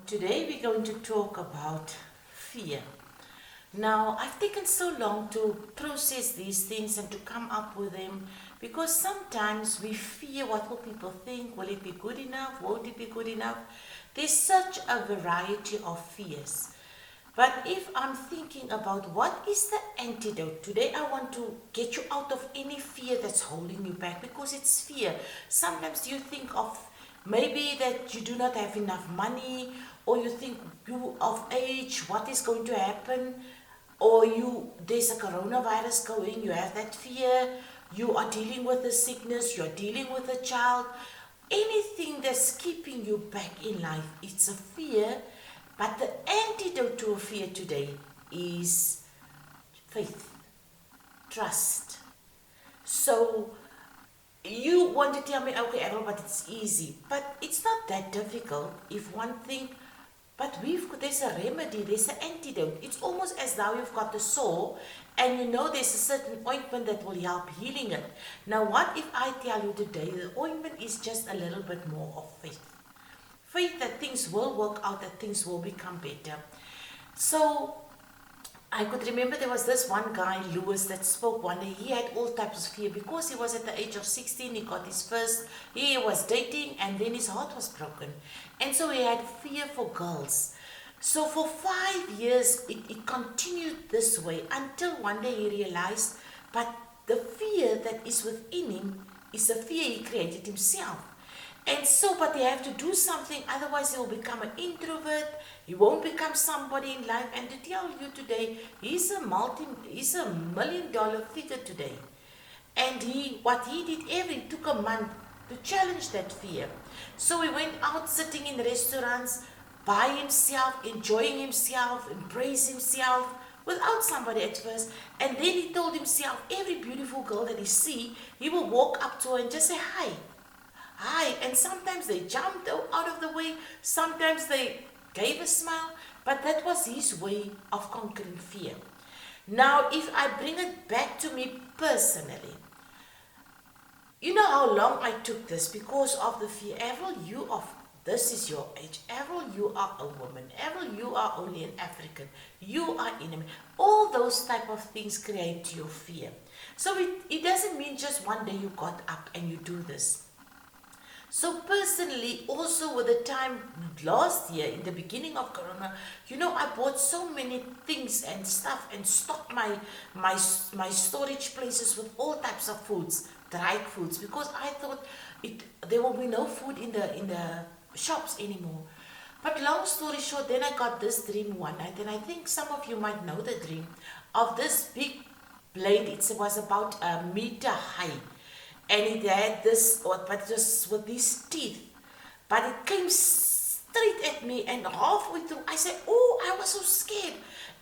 Today we're going to talk about fear. Now, I've taken so long to process these things and to come up with them because sometimes we fear what will people think, will it be good enough, won't it be good enough? There's such a variety of fears. But if I'm thinking about what is the antidote, today I want to get you out of any fear that's holding you back because it's fear. Sometimes you think of maybe that you do not have enough money, or you think you of age, what is going to happen, or there's a coronavirus going, you have that fear, you are dealing with a sickness, you're dealing with a child, anything that's keeping you back in life, it's a fear. But the antidote to a fear today is faith, trust. So you want to tell me, okay, Errol, but it's easy. But it's not that difficult if one thing, but there's a remedy, there's an antidote. It's almost as though you've got a sore and you know there's a certain ointment that will help healing it. Now what if I tell you today the ointment is just a little bit more of faith? Faith that things will work out, that things will become better. So I could remember there was this one guy, Lewis, that spoke one day. He had all types of fear because he was at the age of 16. He got his first, he was dating, and then his heart was broken. And so he had fear for girls. So for 5 years, it continued this way until one day he realized, but the fear that is within him is a fear he created himself. And so, but they have to do something, otherwise he will become an introvert, he won't become somebody in life. And to tell you today, he's a $1 million figure today. And what he did it took a month to challenge that fear. So he went out sitting in restaurants, by himself, enjoying himself, embrace himself, without somebody at first. And then he told himself, every beautiful girl that he see, he will walk up to her and just say, hi. And sometimes they jumped out of the way, sometimes they gave a smile, but that was his way of conquering fear. Now, if I bring it back to me personally, you know how long I took this because of the fear. Errol, this is your age. Errol, you are a woman. Errol, you are only an African. You are in all those type of things create your fear. So it doesn't mean just one day you got up and you do this. So personally, also with the time last year, in the beginning of Corona, I bought so many things and stuff and stocked my storage places with all types of foods, dried foods, because I thought there will be no food in the shops anymore. But long story short, then I got this dream one night, and I think some of you might know the dream of this big blade. It was about a meter high. And it had this, but it was with these teeth. But it came straight at me, and halfway through, I said, oh, I was so scared.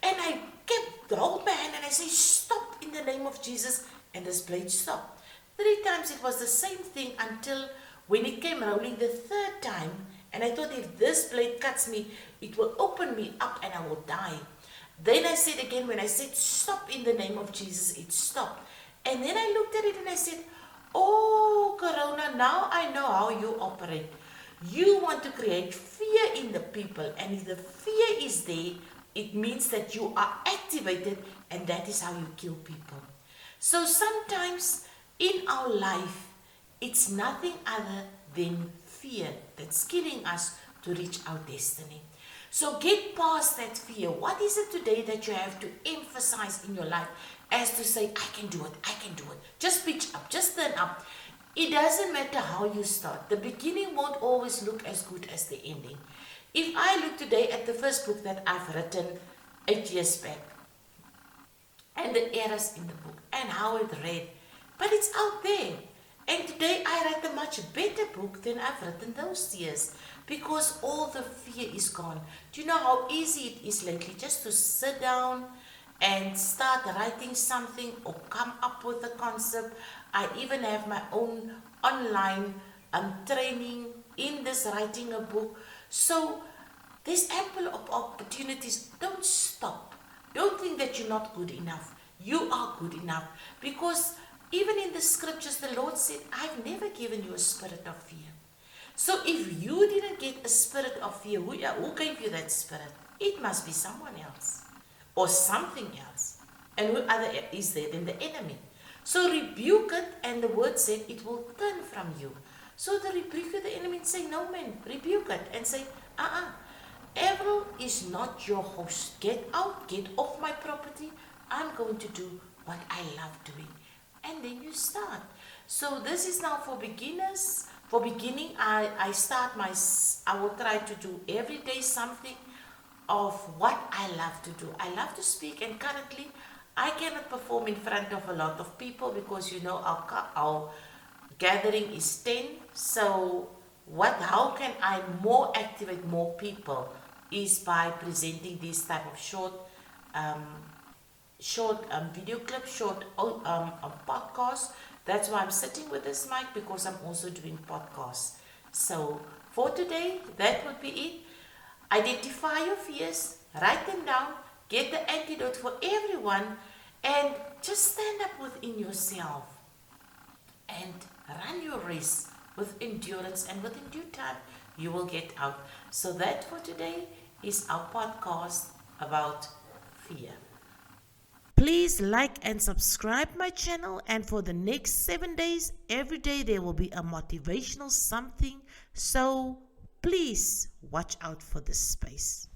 And I kept hold my hand and I said, stop in the name of Jesus. And this blade stopped. 3 times it was the same thing until when it came rolling the 3rd time. And I thought, if this blade cuts me, it will open me up and I will die. Then I said again, when I said, stop in the name of Jesus, it stopped. And then I looked at it and I said, oh, Corona, now I know how you operate. You want to create fear in the people, and if the fear is there, it means that you are activated, and that is how you kill people. So sometimes in our life, it's nothing other than fear that's killing us to reach our destiny. So get past that fear. What is it today that you have to emphasize in your life as to say, I can do it, I can do it. Just pitch up, just turn up. It doesn't matter how you start. The beginning won't always look as good as the ending. If I look today at the first book that I've written 8 years back, and the errors in the book, and how it read, but it's out there. And today I write a much better book than I've written those years, because all the fear is gone. Do you know how easy it is lately just to sit down and start writing something or come up with a concept? I even have my own online training in this writing a book. So there's ample of opportunities. Don't stop. Don't think that you're not good enough. You are good enough, because even in the scriptures, the Lord said, I've never given you a spirit of fear. So if you didn't get a spirit of fear, who gave you that spirit? It must be someone else or something else. And who other is there than the enemy? So rebuke it, and the word said it will turn from you. So the rebuke of the enemy and say, no man, rebuke it and say, Avril is not your host. Get out, get off my property. I'm going to do what I love doing. And then you start. So this is now for beginners. For beginning, I will try to do every day something of what I love to do. I love to speak, and currently I cannot perform in front of a lot of people because our gathering is 10. So how can I more activate more people is by presenting these type of short video clips, short podcasts. That's why I'm sitting with this mic, because I'm also doing podcasts. So for today, that would be it. Identify your fears, write them down, get the antidote for everyone, and just stand up within yourself and run your race with endurance, and within due time you will get out. So that for today is our podcast about fear. Please like and subscribe my channel, and for the next 7 days, every day there will be a motivational something. So please watch out for this space.